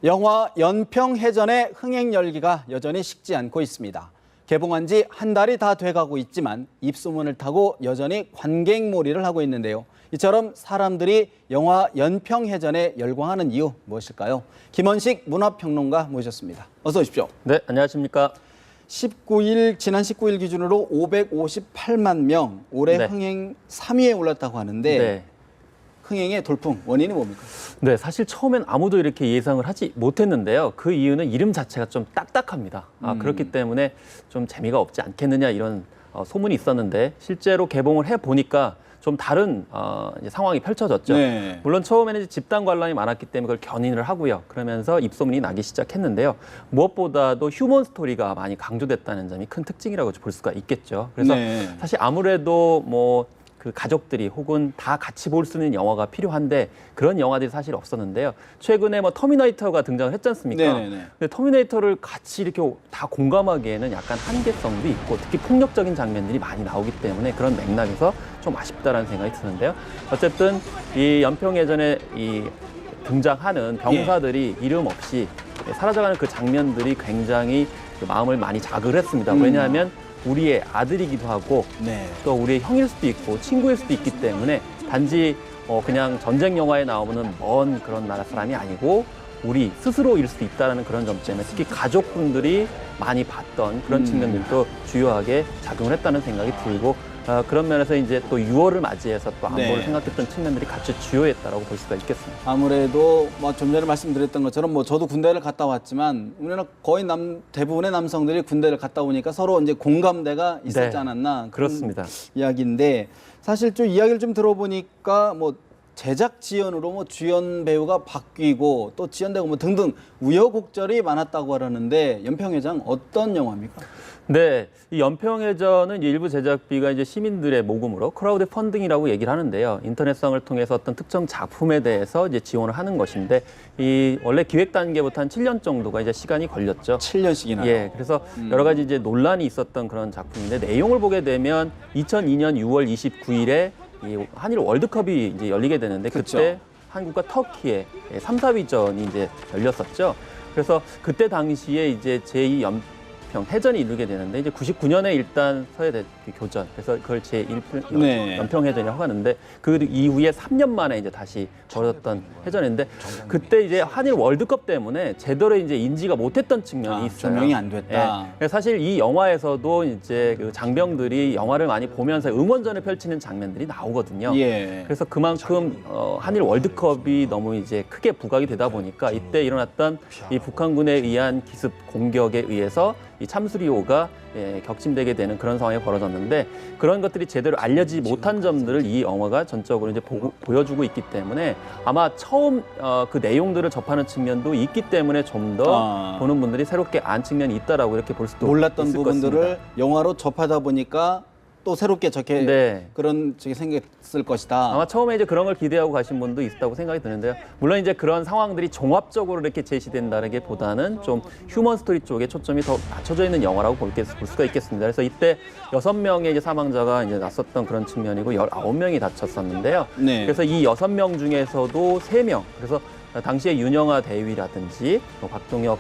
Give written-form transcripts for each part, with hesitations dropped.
영화 연평해전의 흥행 열기가 여전히 식지 않고 있습니다. 개봉한 지 한 달이 다 돼가고 있지만 입소문을 타고 여전히 관객몰이를 하고 있는데요. 이처럼 사람들이 영화 연평해전에 열광하는 이유 무엇일까요? 김원식 문화평론가 모셨습니다. 어서 오십시오. 네, 안녕하십니까. 지난 19일 기준으로 558만 명, 올해 네. 흥행 3위에 올랐다고 하는데 네. 흥행의 돌풍, 원인이 뭡니까? 네, 사실 처음엔 아무도 이렇게 예상을 하지 못했는데요. 그 이유는 이름 자체가 좀 딱딱합니다. 그렇기 때문에 좀 재미가 없지 않겠느냐 이런 소문이 있었는데 실제로 개봉을 해보니까 좀 다른 이제 상황이 펼쳐졌죠. 네. 물론 처음에는 이제 집단 관람이 많았기 때문에 그걸 견인을 하고요. 그러면서 입소문이 나기 시작했는데요. 무엇보다도 휴먼 스토리가 많이 강조됐다는 점이 큰 특징이라고 볼 수가 있겠죠. 그래서 네. 사실 아무래도 그 가족들이 혹은 다 같이 볼 수 있는 영화가 필요한데 그런 영화들이 사실 없었는데요. 최근에 터미네이터가 등장을 했지 않습니까? 네네네. 근데 터미네이터를 같이 이렇게 다 공감하기에는 약간 한계성도 있고 특히 폭력적인 장면들이 많이 나오기 때문에 그런 맥락에서 좀 아쉽다라는 생각이 드는데요. 어쨌든 이 연평해전에 등장하는 병사들이 이름 없이 사라져가는 그 장면들이 굉장히 마음을 많이 자극을 했습니다. 왜냐하면 우리의 아들이기도 하고 네. 또 우리의 형일 수도 있고 친구일 수도 있기 때문에 단지 그냥 전쟁 영화에 나오는 먼 그런 나라 사람이 아니고 우리 스스로일 수도 있다는 그런 점 때문에 특히 가족분들이 많이 봤던 그런 측면들도 주요하게 작용을 했다는 생각이 들고 그런 면에서 이제 또 6월을 맞이해서 또 안보를 네. 생각했던 측면들이 같이 주요했다라고 볼 수가 있겠습니다. 아무래도 좀 전에 말씀드렸던 것처럼 저도 군대를 갔다 왔지만 우리는 거의 대부분의 남성들이 군대를 갔다 오니까 서로 이제 공감대가 있었지 네. 않았나 그런 그렇습니다. 이야기인데 사실 좀 이야기를 좀 들어보니까 제작 지연으로 주연 배우가 바뀌고 또 지연되고 등등 우여곡절이 많았다고 하는데 연평해전 어떤 영화입니까? 네, 이 연평해전은 이제 일부 제작비가 이제 시민들의 모금으로 크라우드 펀딩이라고 얘기를 하는데요. 인터넷상을 통해서 어떤 특정 작품에 대해서 이제 지원을 하는 것인데 원래 기획 단계부터 한 7년 정도가 이제 시간이 걸렸죠. 7년씩이나. 예, 그래서 여러 가지 이제 논란이 있었던 그런 작품인데 내용을 보게 되면 2002년 6월 29일에 이 한일 월드컵이 이제 열리게 되는데 그쵸. 그때 한국과 터키의 3, 4위전이 이제 열렸었죠. 그래서 그때 당시에 이제 제2 연평해전이 이루게 되는데 이제 99년에 일단 서해대 교전, 그래서 그걸 제1 네. 연평해전이라고 하는데 그 이후에 3년 만에 이제 다시 벌어졌던 해전인데 그때 이제 한일 월드컵 때문에 제대로 이제 인지가 못했던 측면이 있어요. 조명이 안 됐다. 예. 사실 이 영화에서도 이제 그 장병들이 영화를 많이 보면서 응원전을 펼치는 장면들이 나오거든요. 예. 그래서 그만큼 한일 월드컵이 너무 이제 크게 부각이 되다 보니까 이때 일어났던 이 북한군에 의한 기습 공격에 의해서 이 참수리호가 격침되게 되는 그런 상황이 벌어졌는데 그런 것들이 제대로 알려지지 못한 점들을 이 영화가 전적으로 이제 보여주고 있기 때문에 아마 처음 그 내용들을 접하는 측면도 있기 때문에 좀 더 보는 분들이 새롭게 안 측면이 있다라고 이렇게 볼 수도 몰랐던 있을 부분들을 것입니다. 영화로 접하다 보니까 또 새롭게 네. 그런 생겼을 것이다. 아마 처음에 이제 그런 걸 기대하고 가신 분도 있다고 생각이 드는데요. 물론 이제 그런 상황들이 종합적으로 이렇게 제시된다기보다는 좀 휴먼 스토리 쪽에 초점이 더 맞춰져 있는 영화라고 볼 수가 있겠습니다. 그래서 이때 6명의 이제 사망자가 이제 났었던 그런 측면이고 19명이 다쳤었는데요. 네. 그래서 이 6명 중에서도 3명, 그래서 당시에 윤영아 대위라든지 박동혁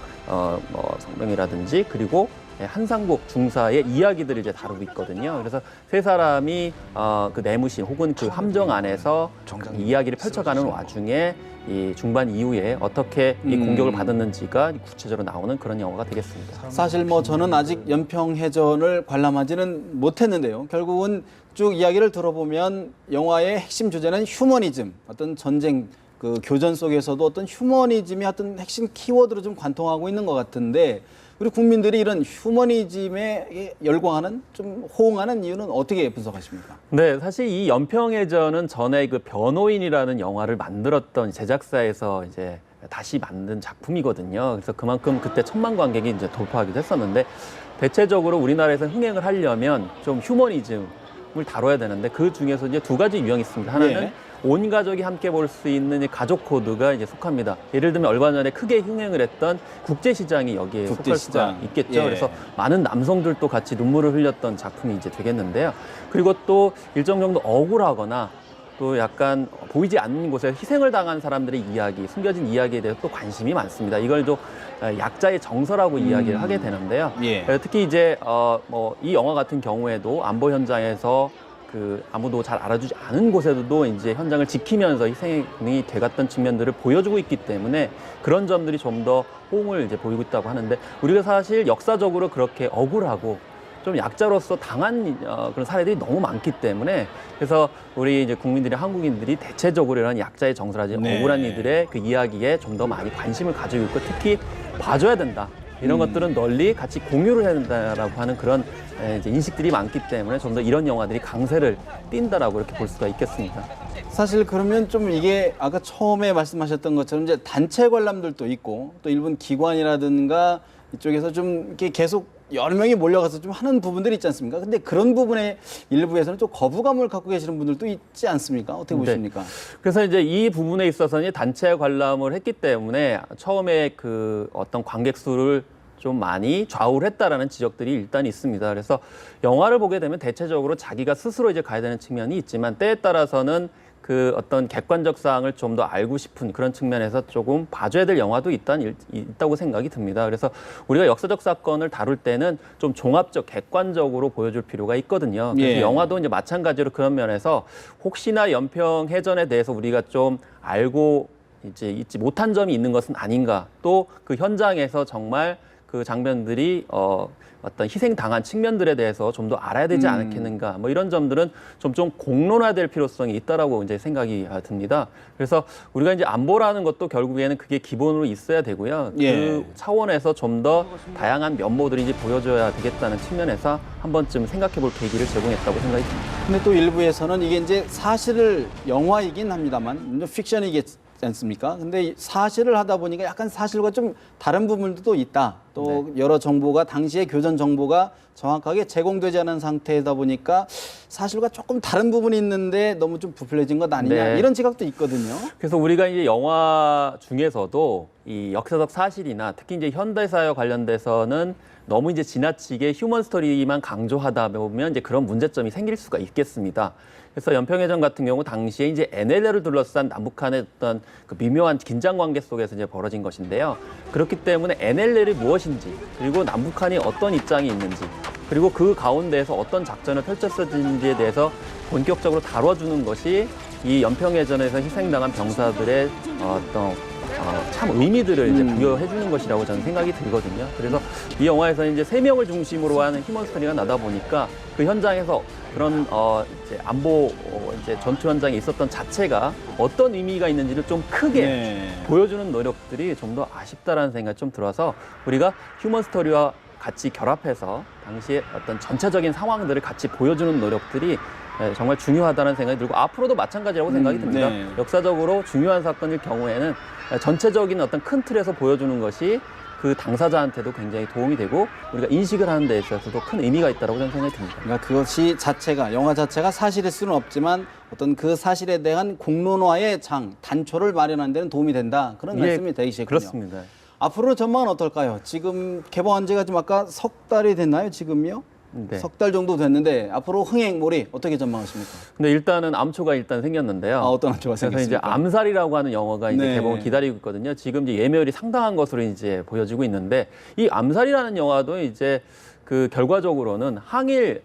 성병이라든지 그리고 한상국 중사의 이야기들을 이제 다루고 있거든요. 그래서 세 사람이 그 내무실 혹은 그 함정 안에서 이 이야기를 펼쳐가는 와중에 이 중반 이후에 어떻게 이 공격을 받았는지가 구체적으로 나오는 그런 영화가 되겠습니다. 사실 저는 아직 연평해전을 관람하지는 못했는데요. 결국은 쭉 이야기를 들어보면 영화의 핵심 주제는 휴머니즘, 어떤 전쟁 그 교전 속에서도 어떤 휴머니즘이 어떤 핵심 키워드로 좀 관통하고 있는 것 같은데 우리 국민들이 이런 휴머니즘에 열광하는, 좀 호응하는 이유는 어떻게 분석하십니까? 네, 사실 이 연평해전은 전에 그 변호인이라는 영화를 만들었던 제작사에서 이제 다시 만든 작품이거든요. 그래서 그만큼 그때 1,000만 관객이 이제 돌파하기도 했었는데 대체적으로 우리나라에서 흥행을 하려면 좀 휴머니즘을 다뤄야 되는데 그 중에서 이제 두 가지 유형이 있습니다. 하나는 네. 온 가족이 함께 볼 수 있는 이 가족 코드가 이제 속합니다. 예를 들면 얼마 전에 크게 흥행을 했던 국제시장이 여기에 속할 수가 있겠죠. 예. 그래서 많은 남성들도 같이 눈물을 흘렸던 작품이 이제 되겠는데요. 그리고 또 일정 정도 억울하거나 또 약간 보이지 않는 곳에 희생을 당한 사람들의 이야기, 숨겨진 이야기에 대해서 또 관심이 많습니다. 이걸 또 약자의 정서라고 이야기를 하게 되는데요. 예. 특히 이제 뭐 이 영화 같은 경우에도 안보 현장에서 그 아무도 잘 알아주지 않은 곳에도 이제 현장을 지키면서 희생이 돼갔던 측면들을 보여주고 있기 때문에 그런 점들이 좀 더 호응을 이제 보이고 있다고 하는데, 우리가 사실 역사적으로 그렇게 억울하고 좀 약자로서 당한 그런 사례들이 너무 많기 때문에, 그래서 우리 이제 국민들이, 한국인들이 대체적으로 이런 약자의 정서라든지 네. 억울한 이들의 그 이야기에 좀 더 많이 관심을 가지고 있고, 특히 봐줘야 된다. 이런 것들은 널리 같이 공유를 해야 된다라고 하는 그런 이제 인식들이 많기 때문에 좀 더 이런 영화들이 강세를 띈다라고 이렇게 볼 수가 있겠습니다. 사실 그러면 좀 이게 아까 처음에 말씀하셨던 것처럼 이제 단체 관람들도 있고 또 일본 기관이라든가 이쪽에서 좀 이렇게 계속 여러 명이 몰려가서 좀 하는 부분들이 있지 않습니까? 근데 그런 부분에 일부에서는 좀 거부감을 갖고 계시는 분들도 있지 않습니까? 어떻게 보십니까? 그래서 이제 이 부분에 있어서는 단체 관람을 했기 때문에 처음에 그 어떤 관객 수를 좀 많이 좌우를 했다라는 지적들이 일단 있습니다. 그래서 영화를 보게 되면 대체적으로 자기가 스스로 이제 가야 되는 측면이 있지만, 때에 따라서는 그 어떤 객관적 사항을 좀 더 알고 싶은 그런 측면에서 조금 봐줘야 될 영화도 있다고 생각이 듭니다. 그래서 우리가 역사적 사건을 다룰 때는 좀 종합적, 객관적으로 보여줄 필요가 있거든요. 그래서 예. 영화도 이제 마찬가지로 그런 면에서 혹시나 연평해전에 대해서 우리가 좀 알고 이제 있지 못한 점이 있는 것은 아닌가, 또 그 현장에서 정말 그 장면들이 어떤 희생당한 측면들에 대해서 좀 더 알아야 되지 않겠는가, 뭐 이런 점들은 좀 공론화될 필요성이 있다라고 이제 생각이 듭니다. 그래서 우리가 이제 안보라는 것도 결국에는 그게 기본으로 있어야 되고요. 예. 그 차원에서 좀 더 다양한 면모들이 이제 보여줘야 되겠다는 측면에서 한 번쯤 생각해볼 계기를 제공했다고 생각이 듭니다. 근데 또 일부에서는 이게 이제 사실을 영화이긴 합니다만 픽션이겠지 않습니까? 근데 사실을 하다 보니까 약간 사실과 좀 다른 부분도 또 있다. 또 여러 정보가 당시의 교전 정보가 정확하게 제공되지 않은 상태이다 보니까 사실과 조금 다른 부분이 있는데 너무 좀 부풀려진 것 아니냐, 네. 이런 지각도 있거든요. 그래서 우리가 이제 영화 중에서도 이 역사적 사실이나 특히 이제 현대사와 관련돼서는 너무 이제 지나치게 휴먼 스토리만 강조하다 보면 이제 그런 문제점이 생길 수가 있겠습니다. 그래서 연평해전 같은 경우 당시에 이제 NLL을 둘러싼 남북한의 어떤 그 미묘한 긴장 관계 속에서 이제 벌어진 것인데요. 그렇기 때문에 NLL이 무엇인지, 그리고 남북한이 어떤 입장이 있는지, 그리고 그 가운데에서 어떤 작전을 펼쳤는지에 대해서 본격적으로 다뤄주는 것이 이 연평해전에서 희생당한 병사들의 어떤 참 의미들을 이제 부여해 주는 것이라고 저는 생각이 들거든요. 그래서 이 영화에서 이제 3명을 중심으로 하는 휴먼 스토리가 나다 보니까 그 현장에서 그런 이제 안보 이제 전투 현장에 있었던 자체가 어떤 의미가 있는지를 좀 크게 네. 보여주는 노력들이 좀 더 아쉽다라는 생각이 좀 들어서, 우리가 휴먼 스토리와 같이 결합해서 당시의 어떤 전체적인 상황들을 같이 보여주는 노력들이 정말 중요하다는 생각이 들고, 앞으로도 마찬가지라고 생각이 듭니다. 네. 역사적으로 중요한 사건일 경우에는 전체적인 어떤 큰 틀에서 보여주는 것이 그 당사자한테도 굉장히 도움이 되고 우리가 인식을 하는 데 있어서도 큰 의미가 있다고 저는 생각이 듭니다. 그러니까 그것이 자체가, 영화 자체가 사실일 수는 없지만 어떤 그 사실에 대한 공론화의 단초를 마련하는 데는 도움이 된다. 그런 말씀이 되시군요. 그렇습니다. 앞으로 전망은 어떨까요? 지금 개봉한 지가 좀 아까 석 달이 됐나요? 지금요? 네. 석 달 정도 됐는데 앞으로 흥행몰이 어떻게 전망하십니까? 근데 일단은 암초가 일단 생겼는데요. 어떤 암초가 그래서 이제 생겼습니까? 암살이라고 하는 영화가 이제 네. 개봉을 기다리고 있거든요. 지금 이제 예매율이 상당한 것으로 이제 보여지고 있는데, 이 암살이라는 영화도 이제 그 결과적으로는 항일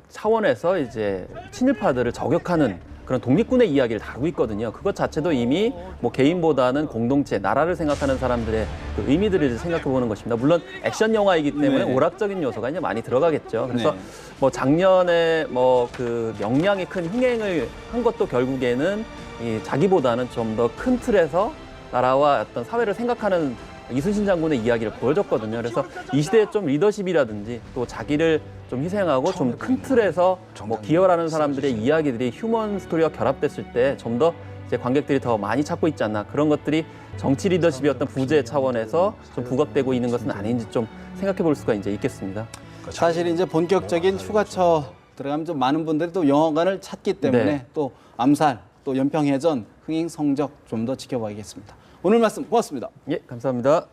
차원에서 이제 친일파들을 저격하는 그런 독립군의 이야기를 다루고 있거든요. 그것 자체도 이미 뭐 개인보다는 공동체, 나라를 생각하는 사람들의 그 의미들을 생각해 보는 것입니다. 물론 액션 영화이기 때문에 네. 오락적인 요소가 이제 많이 들어가겠죠. 그래서 네. 뭐 작년에 뭐 그 명량이 큰 흥행을 한 것도 결국에는 이 자기보다는 좀 더 큰 틀에서 나라와 어떤 사회를 생각하는 이순신 장군의 이야기를 보여줬거든요. 그래서 이 시대의 좀 리더십이라든지 또 자기를 좀 희생하고 좀 큰 틀에서 뭐 기여하는 사람들의 이야기들이 휴먼 스토리와 결합됐을 때 좀 더 이제 관객들이 더 많이 찾고 있지 않나, 그런 것들이 정치 리더십의 어떤 부재 차원에서 좀 부각되고 있는 것은 아닌지 좀 생각해 볼 수가 이제 있겠습니다. 사실 이제 본격적인 휴가철 들어가면 좀 많은 분들이 또 영화관을 찾기 때문에 네. 또 암살, 또 연평해전 흥행 성적 좀 더 지켜봐야겠습니다. 오늘 말씀 고맙습니다. 예, 감사합니다.